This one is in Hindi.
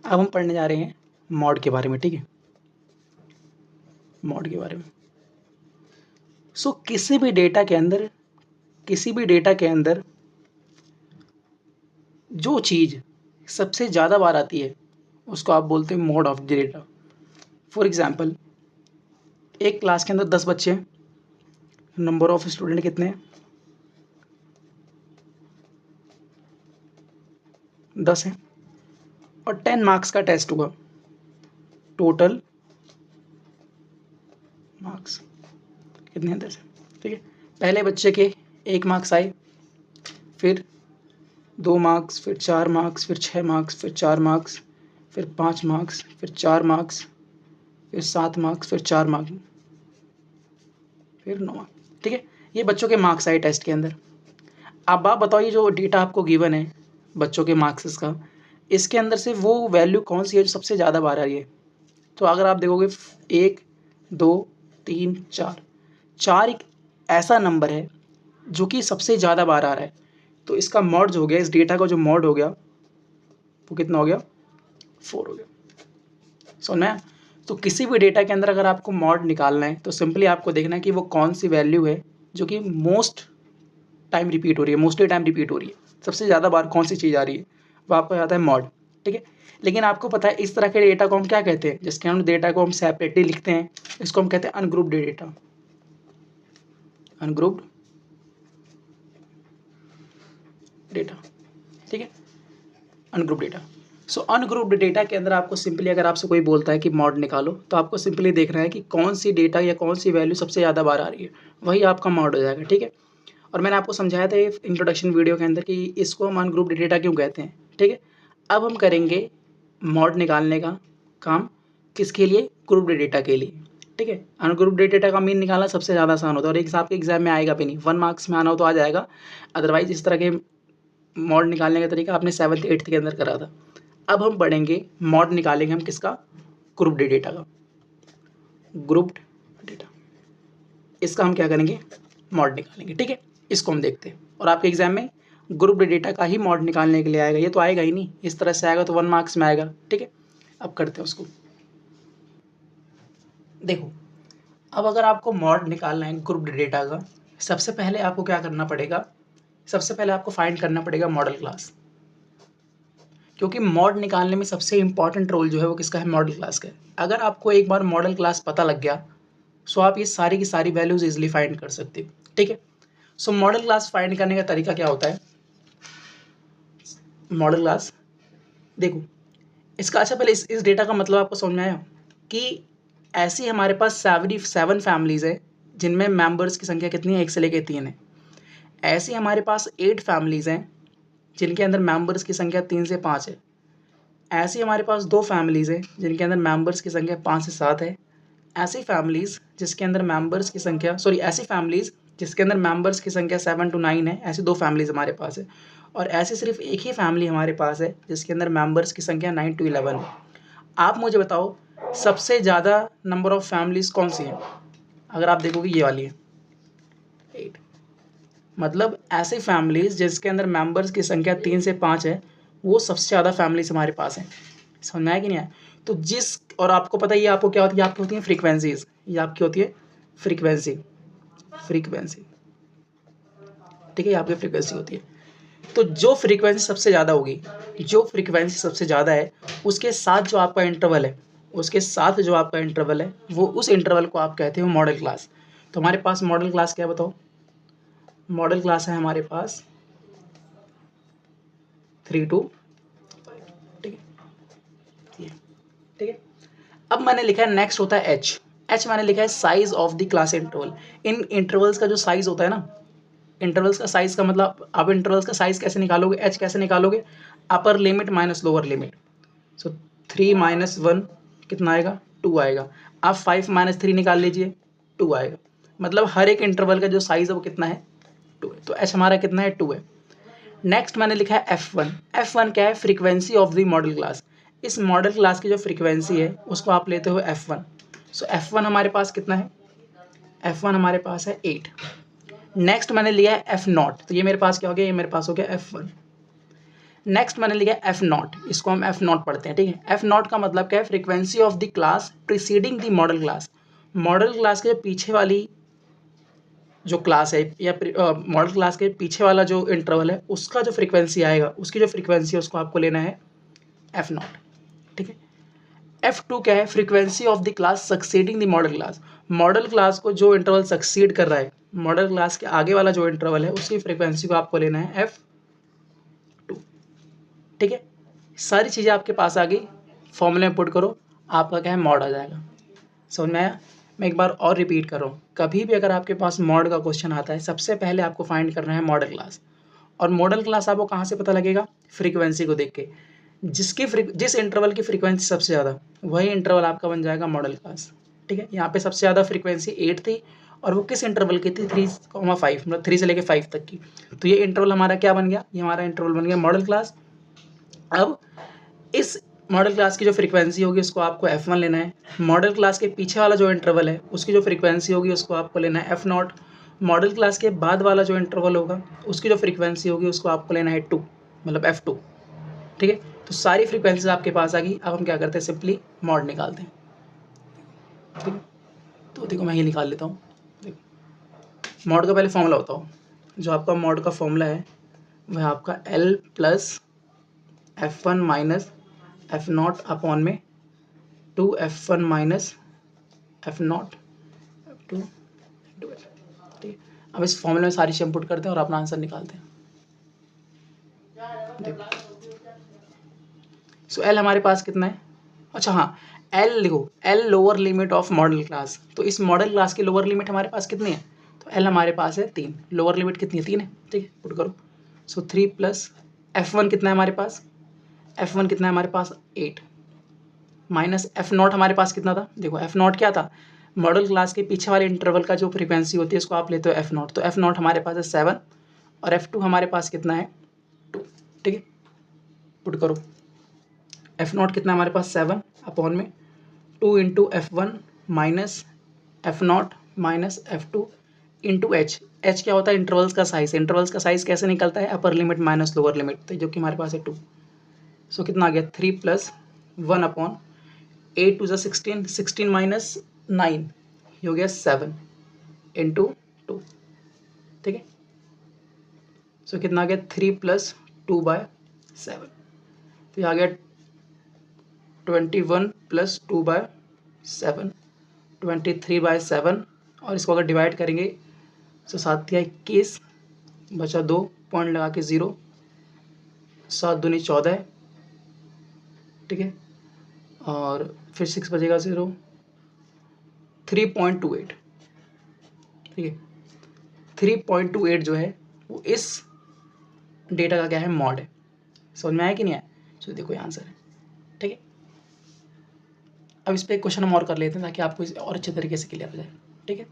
अब हम पढ़ने जा रहे हैं मॉड के बारे में, ठीक है, मॉड के बारे में। सो किसी भी डेटा के अंदर जो चीज़ सबसे ज़्यादा बार आती है उसको आप बोलते हैं mod of the data. For example, एक क्लास के अंदर 10 बच्चे हैं, नंबर ऑफ स्टूडेंट कितने हैं, 10 हैं, और 10 मार्क्स का टेस्ट हुआ, टोटल मार्क्स कितने हैं, 10 हैं, ठीक है। पहले बच्चे के 1 मार्क्स आए, फिर 2 मार्क्स, फिर 4 मार्क्स, फिर 6 मार्क्स, फिर 4 मार्क्स, फिर 5 मार्क्स, फिर 4 मार्क्स, फिर 7 मार्क्स, फिर 4 मार्क्स, फिर 9 मार्क्स, ठीक है। ये बच्चों के मार्क्स आए टेस्ट के अंदर। अब आप बताओ, ये जो डेटा आपको गिवन है बच्चों के मार्क्स का, इसके अंदर से वो वैल्यू कौन सी है जो सबसे ज़्यादा बार आ रही है? तो अगर आप देखोगे 1 2 3 4, 4 एक ऐसा नंबर है जो कि सबसे ज़्यादा बार आ रहा है, तो इसका मॉड जो हो गया, इस डेटा का जो मॉड हो गया वो कितना हो गया, 4 हो गया। समझ में आया? तो किसी भी डेटा के अंदर अगर आपको मॉड निकालना है तो सिंपली आपको देखना है कि वो कौन सी वैल्यू है जो कि मोस्टली टाइम रिपीट हो रही है, सबसे ज़्यादा बार कौन सी चीज़ आ रही है, वो आपको आता है मॉड, ठीक है। लेकिन आपको पता है इस तरह के डेटा को हम क्या कहते हैं, जिसके हम डेटा को हम सेपरेटली लिखते हैं, इसको हम कहते हैं अनग्रुप्ड डेटा, अनग्रुप्ड डेटा, ठीक है, अनग्रुप्ड डेटा। सो अनग्रुप्ड डेटा के अंदर आपको सिंपली, अगर आपसे कोई बोलता है कि मॉड निकालो, तो आपको सिंपली देखना है कि कौन सी डेटा या कौन सी वैल्यू सबसे ज़्यादा बार आ रही है, वही आपका मॉड हो जाएगा, ठीक है। और मैंने आपको समझाया था इंट्रोडक्शन वीडियो के अंदर कि इसको हम अनग्रुप्ड डेटा क्यों कहते हैं, ठीक है। अब हम करेंगे मॉड निकालने का काम, किसके लिए, ग्रुप्ड डेटा के लिए, ठीक है। अनग्रुप्ड डेटा का मीन निकालना सबसे ज़्यादा आसान होता है, और एक आपके एग्जाम में आएगा भी नहीं, 1 मार्क्स में आना हो तो आ जाएगा, अदरवाइज इस तरह के मॉड निकालने का तरीका आपने 7th 8th के अंदर करा था। अब हम पढ़ेंगे मॉड निकालेंगे हम किसका, ग्रुप्ड डेटा का, ग्रुप्ड डेटा, इसका हम क्या करेंगे, मॉड निकालेंगे, ठीक है। इसको हम देखते हैं, और आपके एग्जाम में ग्रुप्ड डेटा का ही मॉड निकालने के लिए आएगा, ये तो आएगा ही नहीं, इस तरह से आएगा तो 1 मार्क्स में आएगा, ठीक है। अब करते हैं उसको। देखो, अब अगर आपको मॉड निकालना है ग्रुप्ड डेटा का, सबसे पहले आपको क्या करना पड़ेगा, सबसे पहले आपको फाइंड करना पड़ेगा मॉडल क्लास, क्योंकि मॉड निकालने में सबसे इंपॉर्टेंट रोल जो है वो किसका है, मॉडल क्लास का है। अगर आपको एक बार मॉडल क्लास पता लग गया, सो आप ये सारी की सारी वैल्यूज इजिली फाइंड कर सकते हो, ठीक है। सो मॉडल क्लास फाइंड करने का तरीका क्या होता है, मॉडल क्लास देखो इसका, अच्छा पहले इस डेटा का मतलब आपको समझ में आया कि ऐसी हमारे पास 7 फैमिलीज है जिनमें मेंबर्स की संख्या कितनी है, 1 से लेकर 3 है। ऐसी हमारे पास 8 फैमिलीज हैं जिनके अंदर मेंबर्स की संख्या 3 से 5 है। ऐसी हमारे पास 2 फैमिलीज हैं जिनके अंदर मेंबर्स की संख्या 5 से 7 है। ऐसी फैमिलीज जिसके अंदर मेंबर्स की संख्या ऐसी फैमिलीज जिसके अंदर मेंबर्स की संख्या 7 to 9 है, ऐसी 2 फैमिलीज हमारे पास है। और ऐसी सिर्फ एक ही फैमिली हमारे पास है जिसके अंदर मेंबर्स की संख्या 9 to 11 है। आप मुझे बताओ सबसे ज़्यादा नंबर ऑफ फैमिलीज कौन सी हैं? अगर आप देखोगे ये वाली है 8, मतलब ऐसे फैमिलीज जिसके अंदर मेंबर्स की संख्या 3 से 5 है, वो सबसे ज़्यादा फैमिलीज हमारे पास हैं। समझ में आया कि नहीं आया? तो और आपको पता है ये आपको क्या होती है, आपकी होती है फ्रीक्वेंसीज, ये आपकी होती है फ्रीक्वेंसी, ठीक है, ये आपकी फ्रीक्वेंसी होती है। तो जो फ्रीक्वेंसी सबसे ज़्यादा होगी, जो फ्रीक्वेंसी सबसे ज़्यादा है, उसके साथ जो आपका इंटरवल है, वो उस इंटरवल को आप कहते हो मॉडल क्लास। तो हमारे पास मॉडल क्लास क्या है बताओ, मॉडल क्लास है हमारे पास 3 to 5, ठीक है, ठीक है। अब मैंने लिखा है नेक्स्ट होता है एच मैंने लिखा है size of the class interval. In intervals का जो साइज होता है ना, इंटरवल्स का साइज का मतलब, आप इंटरवल्स का साइज कैसे निकालोगे, एच कैसे निकालोगे, upper limit minus lower limit. So 3 - 1 कितना आएगा, 2 आएगा। आप 5 - 3 निकाल लीजिए, 2 आएगा। मतलब हर एक इंटरवल का जो साइज है वो कितना है, 2 है। तो एच हमारा कितना है, 2 है। नेक्स्ट मैंने लिखा है F1 क्या है, frequency of the model class. इस मॉडल क्लास की जो फ्रीक्वेंसी है उसको आप लेते हो F1। सो F1 हमारे पास कितना है, F1 हमारे पास है 8। नेक्स्ट मैंने लिया है F0, तो ये मेरे पास क्या हो गया, ये मेरे पास हो गया F1। नेक्स्ट मैंने लिखा एफ नॉट, इसको हम एफ नॉट पढ़ते हैं, ठीक है। एफ नॉट का मतलब क्या है, frequency of the class preceding the model class. Model class के पीछे वाली जो क्लास है या मॉडल क्लास के पीछे वाला जो इंटरवल है उसका जो फ्रीक्वेंसी आएगा, उसकी जो फ्रीक्वेंसी है उसको आपको लेना है एफ नॉट, ठीक है। एफ टू क्या है, frequency of the class succeeding the model class. Model class को जो इंटरवल सक्सीड कर रहा है, मॉडल क्लास के आगे वाला जो इंटरवल है उसकी फ्रीक्वेंसी को आपको लेना है एफ टू, ठीक है। सारी चीज़ें आपके पास आ गई, फॉर्मूले में पुट करो, आपका क्या है मॉड आ जाएगा। समझ में आया? मैं एक बार और रिपीट कर रहा हूँ, कभी भी अगर आपके पास मॉड का क्वेश्चन आता है सबसे पहले आपको फाइंड करना है मॉडल क्लास। और मॉडल क्लास आपको कहाँ से पता लगेगा, फ्रीक्वेंसी को देख के। जिस इंटरवल की फ्रीक्वेंसी सबसे ज़्यादा, वही इंटरवल आपका बन जाएगा मॉडल क्लास, ठीक है। यहाँ पे सबसे ज़्यादा फ्रीक्वेंसी 8 थी और वो किस इंटरवल की थी, 3,5, मतलब 3 से लेके 5 तक की। तो ये इंटरवल हमारा क्या बन गया, ये हमारा इंटरवल बन गया मॉडल क्लास। अब इस मॉडल क्लास की जो फ्रीक्वेंसी होगी उसको आपको F1 लेना है। मॉडल क्लास के पीछे वाला जो इंटरवल है उसकी जो फ्रीक्वेंसी होगी उसको आपको लेना है F0। मॉडल क्लास के बाद वाला जो इंटरवल होगा उसकी जो फ्रीक्वेंसी होगी उसको आपको लेना है 2, मतलब F2, ठीक है। तो सारी फ्रीक्वेंसीज आपके पास आ गई। अब हम क्या करते हैं, सिंपली मॉड निकालते हैं, ठीक है। तो देखो मैं ये निकाल लेता हूँ। देखो मॉड का पहले फॉर्मूला बताओ। जो आपका मॉड का फॉर्मूला है वह आपका L plus F1 minus F0 upon में 2F1 माइनस F0 F2 ठीक है। अब इस फॉर्मूले में सारी चीज़ पुट करते हैं और अपना आंसर निकालते हैं। देखो सो L हमारे पास कितना है, अच्छा हाँ L लिखो, L lower limit of model class. तो इस मॉडल क्लास की लोअर लिमिट हमारे पास कितनी है, तो L हमारे पास है 3, लोअर लिमिट कितनी है 3 है, ठीक है। पुट करो। सो 3 प्लस F1 कितना है हमारे पास, F1 कितना है हमारे पास 8, माइनस F0 हमारे पास कितना था, देखो F0 क्या था, मॉडल क्लास के पीछे वाले इंटरवल का जो फ्रीक्वेंसी होती है उसको आप लेते हो F0। तो F0 हमारे पास है 7 और F2 हमारे पास कितना है 2, ठीक है। पुट करो। F0 कितना है हमारे पास 7 अपॉन में 2 into F1 minus F0 minus F2 into H. H क्या होता है, इंटरवल्स का साइज। इंटरवल्स का साइज कैसे निकलता है, अपर लिमिट माइनस लोअर लिमिट, तो जो कि हमारे पास है 2। सो कितना आ गया 3 प्लस 1 अपॉन 8 टू 16, 16 माइनस 9 ये हो गया 7 इंटू 2, ठीक है। सो कितना आ गया 3 प्लस 2/7, तो ये आ गया 21 प्लस 2/7, 23/7। और इसको अगर डिवाइड करेंगे तो 7 या 21, बचा 2, पॉइंट लगा के 0, 7 दूनी 14, ठीक है। और फिर 6 बजेगा 0, 3.28, ठीक है। 3.28 जो है वो इस डेटा का क्या है, मॉड है। समझ में आया कि नहीं आया, तो देखो ये आंसर है, ठीक है। अब इस पर एक क्वेश्चन हम और कर लेते हैं ताकि आपको इसे और अच्छे तरीके से क्लियर हो जाए, ठीक है।